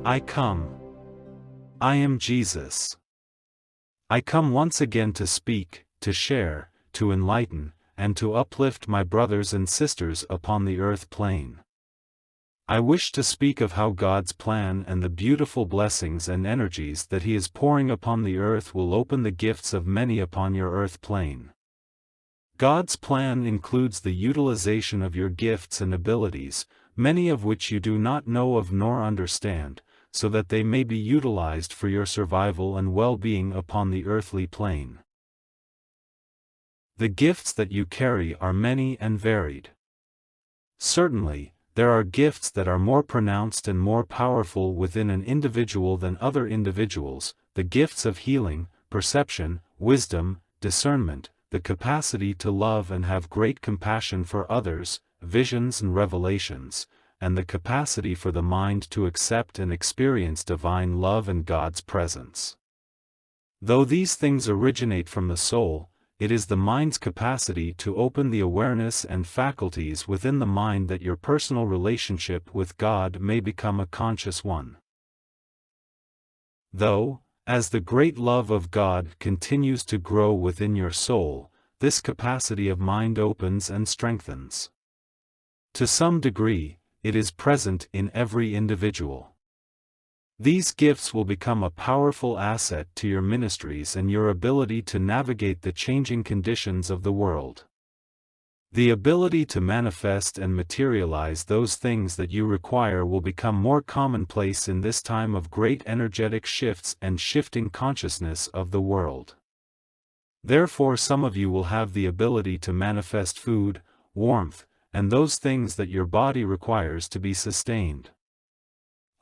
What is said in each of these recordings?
I come. I am Jesus. I come once again to speak, to share, to enlighten, and to uplift my brothers and sisters upon the earth plane. I wish to speak of how God's plan and the beautiful blessings and energies that He is pouring upon the earth will open the gifts of many upon your earth plane. God's plan includes the utilization of your gifts and abilities, many of which you do not know of nor understand, so that they may be utilized for your survival and well-being upon the earthly plane. The gifts that you carry are many and varied. Certainly, there are gifts that are more pronounced and more powerful within an individual than other individuals, the gifts of healing, perception, wisdom, discernment, the capacity to love and have great compassion for others, visions and revelations, and the capacity for the mind to accept and experience divine love and God's presence. Though these things originate from the soul, it is the mind's capacity to open the awareness and faculties within the mind that your personal relationship with God may become a conscious one. Though, as the great love of God continues to grow within your soul, this capacity of mind opens and strengthens. To some degree, it is present in every individual. These gifts will become a powerful asset to your ministries and your ability to navigate the changing conditions of the world. The ability to manifest and materialize those things that you require will become more commonplace in this time of great energetic shifts and shifting consciousness of the world. Therefore, some of you will have the ability to manifest food, warmth, and those things that your body requires to be sustained.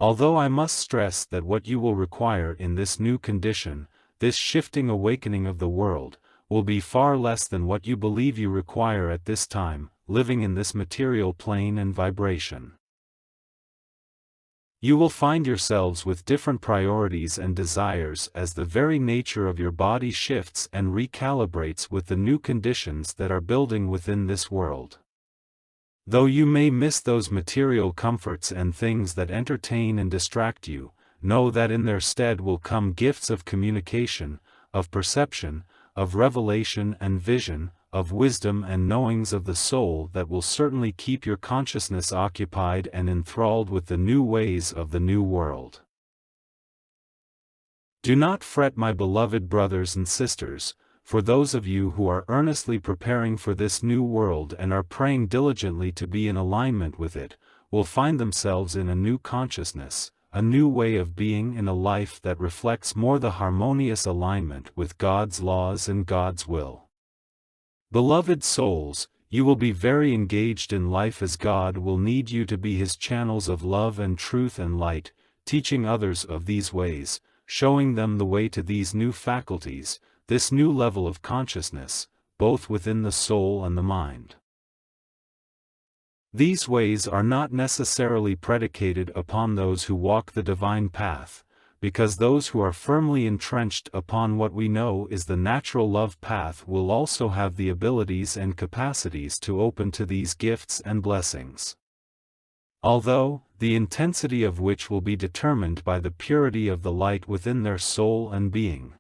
Although I must stress that what you will require in this new condition, this shifting awakening of the world, will be far less than what you believe you require at this time, living in this material plane and vibration. You will find yourselves with different priorities and desires as the very nature of your body shifts and recalibrates with the new conditions that are building within this world. Though you may miss those material comforts and things that entertain and distract you, know that in their stead will come gifts of communication, of perception, of revelation and vision, of wisdom and knowings of the soul that will certainly keep your consciousness occupied and enthralled with the new ways of the new world. Do not fret, my beloved brothers and sisters, for those of you who are earnestly preparing for this new world and are praying diligently to be in alignment with it, will find themselves in a new consciousness, a new way of being in a life that reflects more the harmonious alignment with God's laws and God's will. Beloved souls, you will be very engaged in life as God will need you to be His channels of love and truth and light, teaching others of these ways, showing them the way to these new faculties, this new level of consciousness, both within the soul and the mind. These ways are not necessarily predicated upon those who walk the divine path, because those who are firmly entrenched upon what we know is the natural love path will also have the abilities and capacities to open to these gifts and blessings. Although, the intensity of which will be determined by the purity of the light within their soul and being.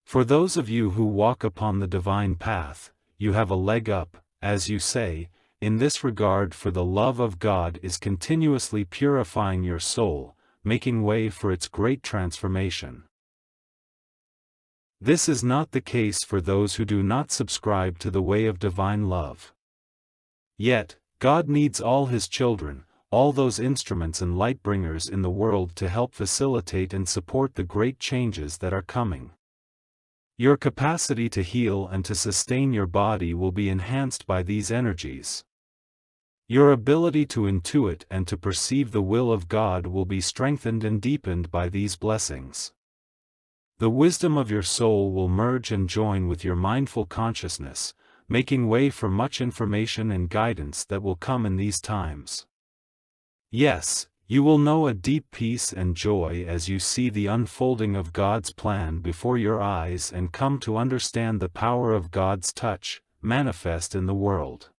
For those of you who walk upon the divine path, you have a leg up, as you say, in this regard, for the love of God is continuously purifying your soul, making way for its great transformation. This is not the case for those who do not subscribe to the way of divine love. Yet, God needs all His children, all those instruments and light bringers in the world to help facilitate and support the great changes that are coming. Your capacity to heal and to sustain your body will be enhanced by these energies. Your ability to intuit and to perceive the will of God will be strengthened and deepened by these blessings. The wisdom of your soul will merge and join with your mindful consciousness, making way for much information and guidance that will come in these times. Yes, you will know a deep peace and joy as you see the unfolding of God's plan before your eyes and come to understand the power of God's touch, manifest in the world.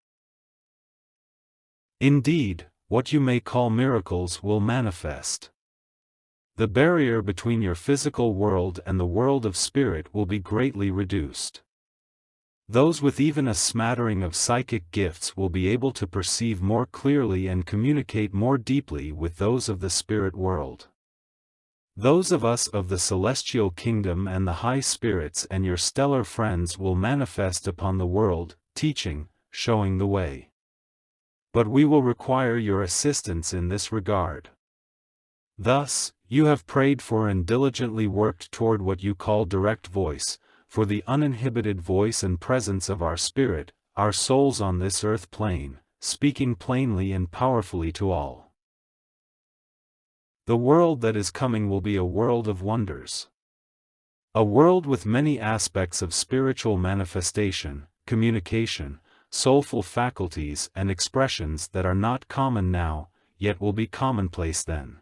Indeed, what you may call miracles will manifest. The barrier between your physical world and the world of spirit will be greatly reduced. Those with even a smattering of psychic gifts will be able to perceive more clearly and communicate more deeply with those of the spirit world. Those of us of the celestial kingdom and the high spirits and your stellar friends will manifest upon the world, teaching, showing the way. But we will require your assistance in this regard. Thus, you have prayed for and diligently worked toward what you call direct voice, for the uninhibited voice and presence of our spirit, our souls on this earth plane, speaking plainly and powerfully to all. The world that is coming will be a world of wonders. A world with many aspects of spiritual manifestation, communication, soulful faculties and expressions that are not common now, yet will be commonplace then.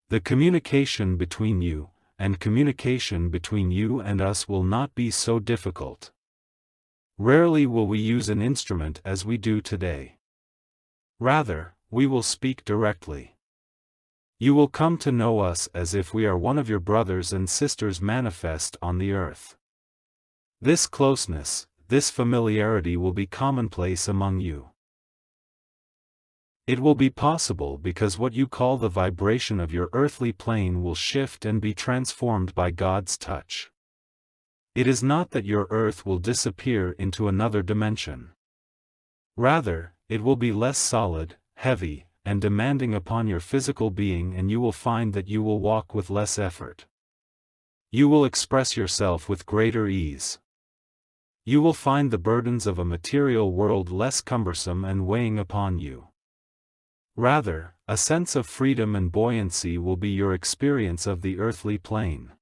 The communication between you, and communication between you and us will not be so difficult. Rarely will we use an instrument as we do today. Rather, we will speak directly. You will come to know us as if we are one of your brothers and sisters manifest on the earth. This closeness, this familiarity will be commonplace among you. It will be possible because what you call the vibration of your earthly plane will shift and be transformed by God's touch. It is not that your earth will disappear into another dimension. Rather, it will be less solid, heavy, and demanding upon your physical being, and you will find that you will walk with less effort. You will express yourself with greater ease. You will find the burdens of a material world less cumbersome and weighing upon you. Rather, a sense of freedom and buoyancy will be your experience of the earthly plane.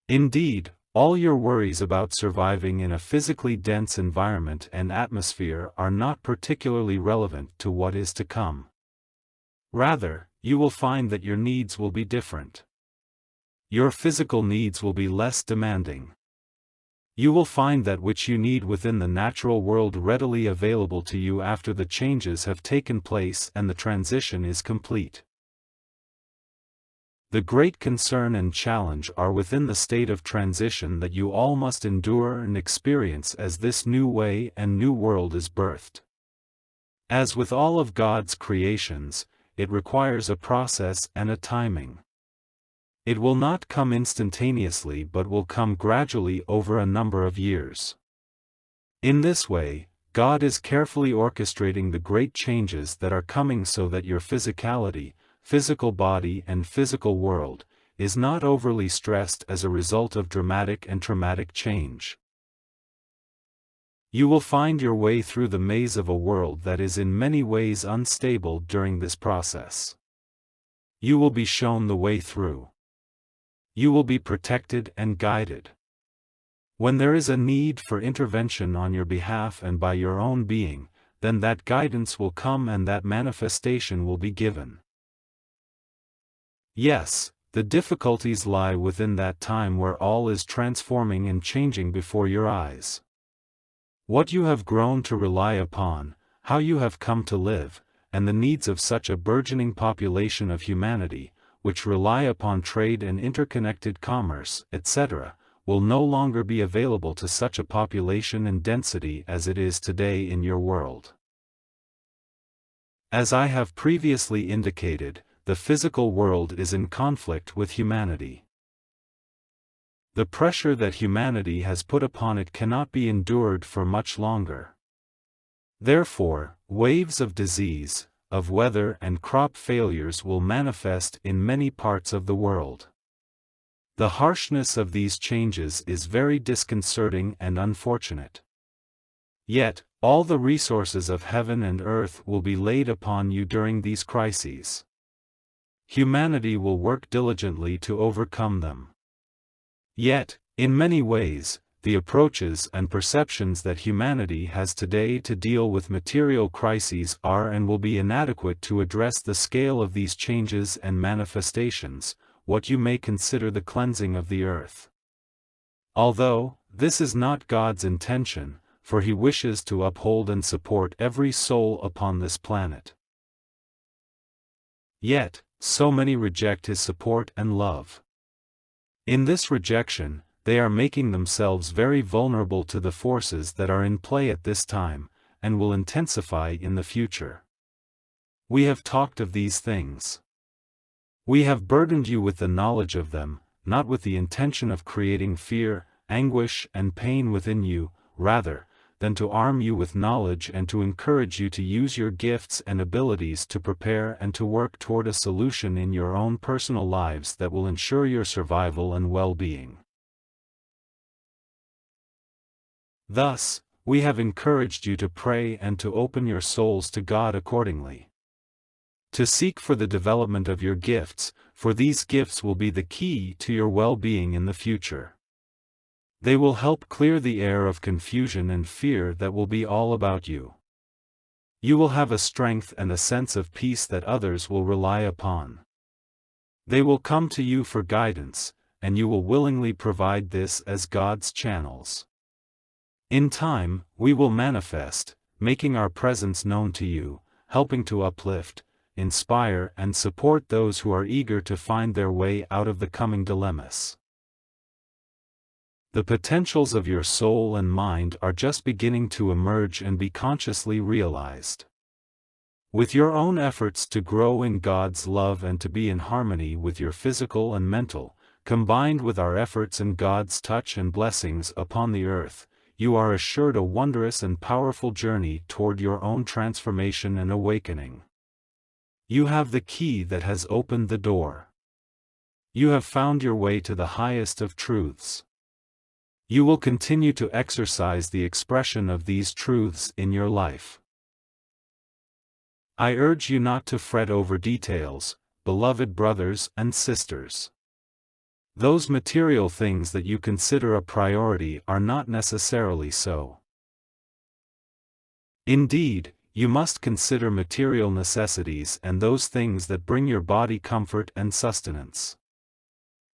Indeed, all your worries about surviving in a physically dense environment and atmosphere are not particularly relevant to what is to come. Rather, you will find that your needs will be different. Your physical needs will be less demanding. You will find that which you need within the natural world readily available to you after the changes have taken place and the transition is complete. The great concern and challenge are within the state of transition that you all must endure and experience as this new way and new world is birthed. As with all of God's creations, it requires a process and a timing. It will not come instantaneously but will come gradually over a number of years. In this way, God is carefully orchestrating the great changes that are coming so that your physicality, physical body and physical world, is not overly stressed as a result of dramatic and traumatic change. You will find your way through the maze of a world that is in many ways unstable during this process. You will be shown the way through. You will be protected and guided. When there is a need for intervention on your behalf and by your own being, then that guidance will come and that manifestation will be given. Yes, the difficulties lie within that time where all is transforming and changing before your eyes. What you have grown to rely upon, how you have come to live, and the needs of such a burgeoning population of humanity, which rely upon trade and interconnected commerce, etc., will no longer be available to such a population and density as it is today in your world. As I have previously indicated, the physical world is in conflict with humanity. The pressure that humanity has put upon it cannot be endured for much longer. Therefore, waves of disease, of weather and crop failures will manifest in many parts of the world. The harshness of these changes is very disconcerting and unfortunate. Yet, all the resources of heaven and earth will be laid upon you during these crises. Humanity will work diligently to overcome them. Yet, in many ways, the approaches and perceptions that humanity has today to deal with material crises are and will be inadequate to address the scale of these changes and manifestations, what you may consider the cleansing of the earth. Although, this is not God's intention, for He wishes to uphold and support every soul upon this planet. Yet, so many reject His support and love. In this rejection, they are making themselves very vulnerable to the forces that are in play at this time, and will intensify in the future. We have talked of these things. We have burdened you with the knowledge of them, not with the intention of creating fear, anguish, and pain within you, rather, than to arm you with knowledge and to encourage you to use your gifts and abilities to prepare and to work toward a solution in your own personal lives that will ensure your survival and well-being. Thus, we have encouraged you to pray and to open your souls to God accordingly. To seek for the development of your gifts, for these gifts will be the key to your well-being in the future. They will help clear the air of confusion and fear that will be all about you. You will have a strength and a sense of peace that others will rely upon. They will come to you for guidance, and you will willingly provide this as God's channels. In time, we will manifest, making our presence known to you, helping to uplift, inspire and support those who are eager to find their way out of the coming dilemmas. The potentials of your soul and mind are just beginning to emerge and be consciously realized. With your own efforts to grow in God's love and to be in harmony with your physical and mental, combined with our efforts and God's touch and blessings upon the earth, you are assured a wondrous and powerful journey toward your own transformation and awakening. You have the key that has opened the door. You have found your way to the highest of truths. You will continue to exercise the expression of these truths in your life. I urge you not to fret over details, beloved brothers and sisters. Those material things that you consider a priority are not necessarily so. Indeed, you must consider material necessities and those things that bring your body comfort and sustenance.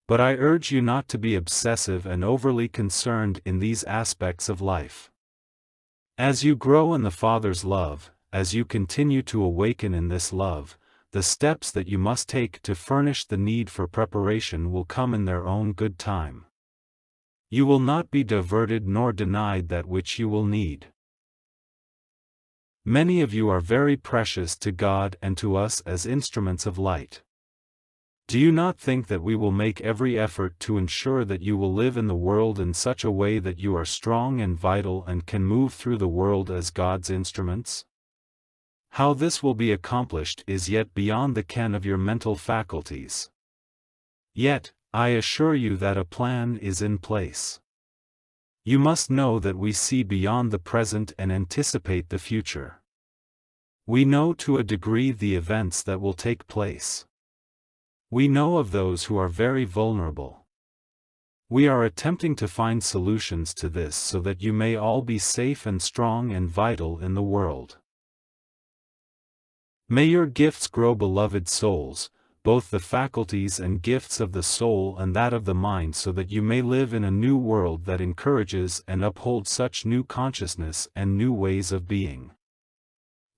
But I urge you not to be obsessive and overly concerned in these aspects of life. As you grow in the Father's love, as you continue to awaken in this love, the steps that you must take to furnish the need for preparation will come in their own good time. You will not be diverted nor denied that which you will need. Many of you are very precious to God and to us as instruments of light. Do you not think that we will make every effort to ensure that you will live in the world in such a way that you are strong and vital and can move through the world as God's instruments? How this will be accomplished is yet beyond the ken of your mental faculties. Yet, I assure you that a plan is in place. You must know that we see beyond the present and anticipate the future. We know to a degree the events that will take place. We know of those who are very vulnerable. We are attempting to find solutions to this so that you may all be safe and strong and vital in the world. May your gifts grow, beloved souls, both the faculties and gifts of the soul and that of the mind, so that you may live in a new world that encourages and upholds such new consciousness and new ways of being.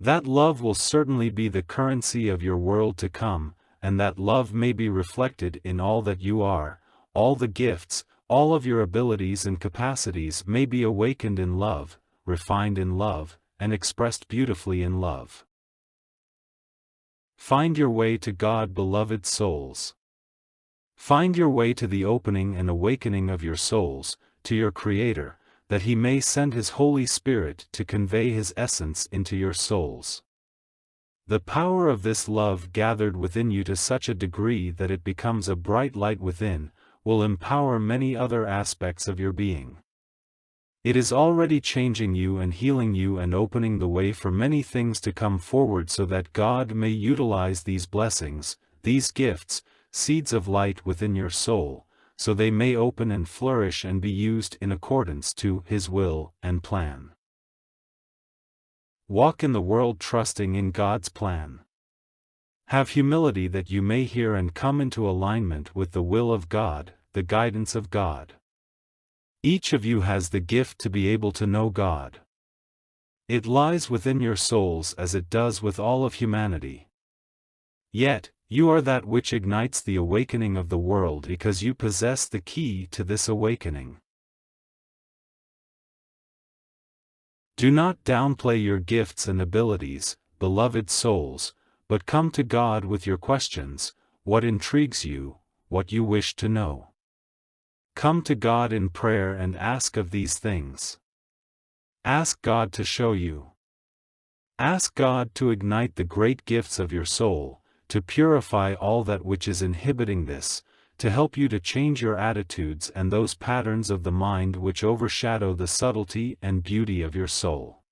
That love will certainly be the currency of your world to come, and that love may be reflected in all that you are, all the gifts, all of your abilities and capacities may be awakened in love, refined in love, and expressed beautifully in love. Find your way to God, beloved souls. Find your way to the opening and awakening of your souls, to your Creator, that He may send His Holy Spirit to convey His essence into your souls. The power of this love gathered within you to such a degree that it becomes a bright light within, will empower many other aspects of your being. It is already changing you and healing you and opening the way for many things to come forward so that God may utilize these blessings, these gifts, seeds of light within your soul, so they may open and flourish and be used in accordance to His will and plan. Walk in the world trusting in God's plan. Have humility that you may hear and come into alignment with the will of God, the guidance of God. Each of you has the gift to be able to know God. It lies within your souls as it does with all of humanity. Yet, you are that which ignites the awakening of the world because you possess the key to this awakening. Do not downplay your gifts and abilities, beloved souls, but come to God with your questions, what intrigues you, what you wish to know. Come to God in prayer and ask of these things. Ask God to show you. Ask God to ignite the great gifts of your soul, to purify all that which is inhibiting this, to help you to change your attitudes and those patterns of the mind which overshadow the subtlety and beauty of your soul.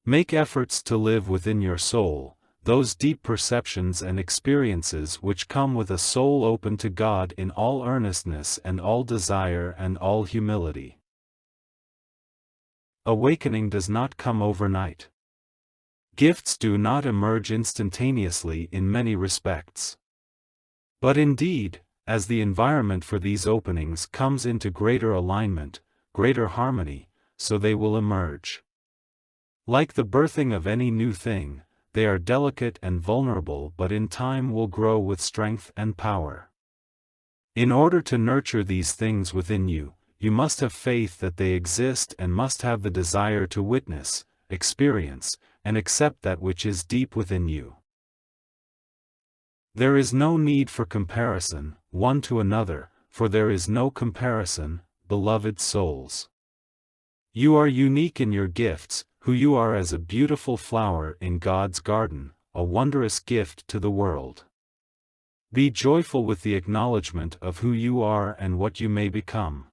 Make efforts to live within your soul, those deep perceptions and experiences which come with a soul open to God in all earnestness and all desire and all humility. Awakening does not come overnight. Gifts do not emerge instantaneously in many respects. But indeed, as the environment for these openings comes into greater alignment, greater harmony, so they will emerge. Like the birthing of any new thing, they are delicate and vulnerable but in time will grow with strength and power. In order to nurture these things within you, you must have faith that they exist and must have the desire to witness, experience, and accept that which is deep within you. There is no need for comparison, one to another, for there is no comparison, beloved souls. You are unique in your gifts, who you are as a beautiful flower in God's garden, a wondrous gift to the world. Be joyful with the acknowledgement of who you are and what you may become.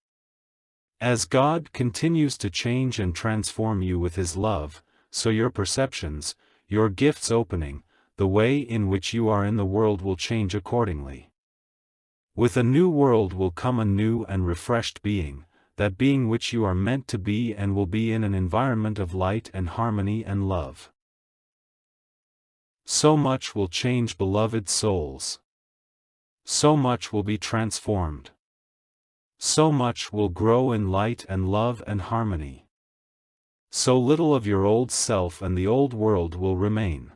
As God continues to change and transform you with His love, so your perceptions, your gifts opening, the way in which you are in the world will change accordingly. With a new world will come a new and refreshed being, that being which you are meant to be and will be in an environment of light and harmony and love. So much will change, beloved souls. So much will be transformed. So much will grow in light and love and harmony. So little of your old self and the old world will remain.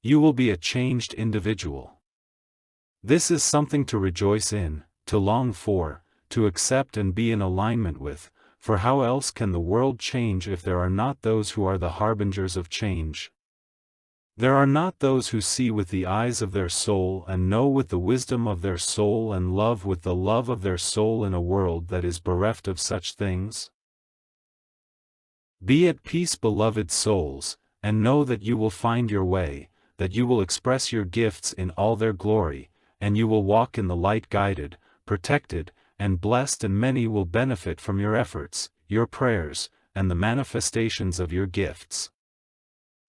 You will be a changed individual. This is something to rejoice in, to long for, to accept and be in alignment with, for how else can the world change if there are not those who are the harbingers of change? There are not those who see with the eyes of their soul and know with the wisdom of their soul and love with the love of their soul in a world that is bereft of such things? Be at peace, beloved souls, and know that you will find your way, that you will express your gifts in all their glory, and you will walk in the light guided, protected, and blessed, and many will benefit from your efforts, your prayers, and the manifestations of your gifts.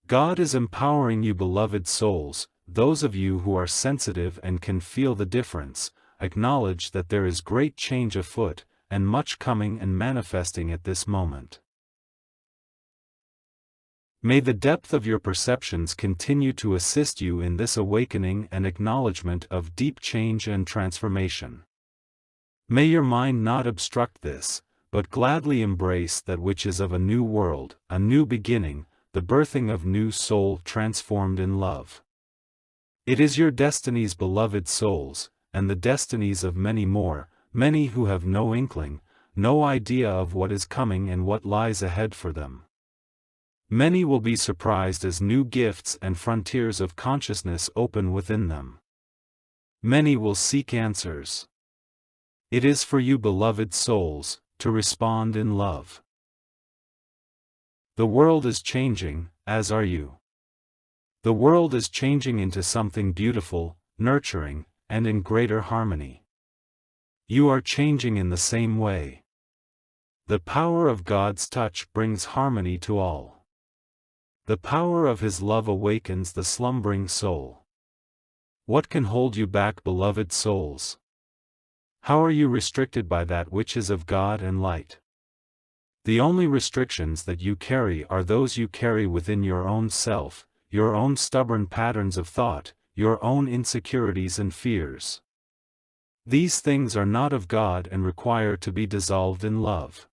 God is empowering you, beloved souls. Those of you who are sensitive and can feel the difference, acknowledge that there is great change afoot, and much coming and manifesting at this moment. May the depth of your perceptions continue to assist you in this awakening and acknowledgement of deep change and transformation. May your mind not obstruct this, but gladly embrace that which is of a new world, a new beginning, the birthing of new soul transformed in love. It is your destinies, beloved souls, and the destinies of many more, many who have no inkling, no idea of what is coming and what lies ahead for them. Many will be surprised as new gifts and frontiers of consciousness open within them. Many will seek answers. It is for you, beloved souls, to respond in love. The world is changing, as are you. The world is changing into something beautiful, nurturing, and in greater harmony. You are changing in the same way. The power of God's touch brings harmony to all. The power of His love awakens the slumbering soul. What can hold you back, beloved souls? How are you restricted by that which is of God and light? The only restrictions that you carry are those you carry within your own self, your own stubborn patterns of thought, your own insecurities and fears. These things are not of God and require to be dissolved in love.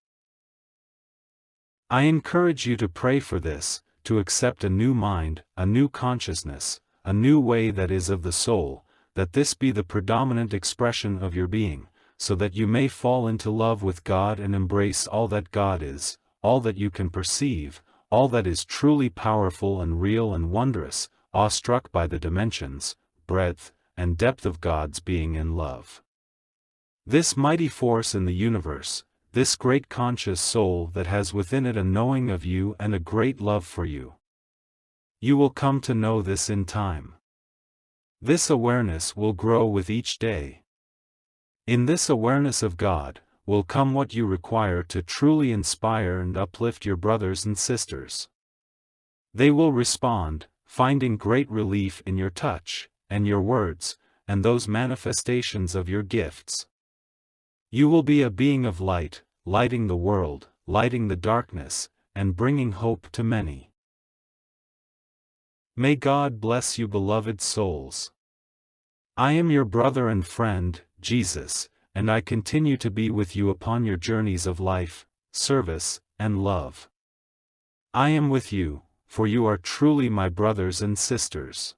I encourage you to pray for this, to accept a new mind, a new consciousness, a new way that is of the soul, that this be the predominant expression of your being, so that you may fall into love with God and embrace all that God is, all that you can perceive, all that is truly powerful and real and wondrous, awestruck by the dimensions, breadth, and depth of God's being and love. This mighty force in the universe, this great conscious soul that has within it a knowing of you and a great love for you. You will come to know this in time. This awareness will grow with each day. In this awareness of God, will come what you require to truly inspire and uplift your brothers and sisters. They will respond, finding great relief in your touch, and your words, and those manifestations of your gifts. You will be a being of light, lighting the world, lighting the darkness, and bringing hope to many. May God bless you, beloved souls. I am your brother and friend, Jesus, and I continue to be with you upon your journeys of life, service, and love. I am with you, for you are truly my brothers and sisters.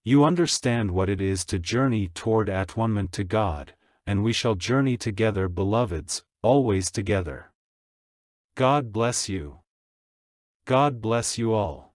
You understand what it is to journey toward at-one-ment to God, and we shall journey together, beloveds, always together. God bless you. God bless you all.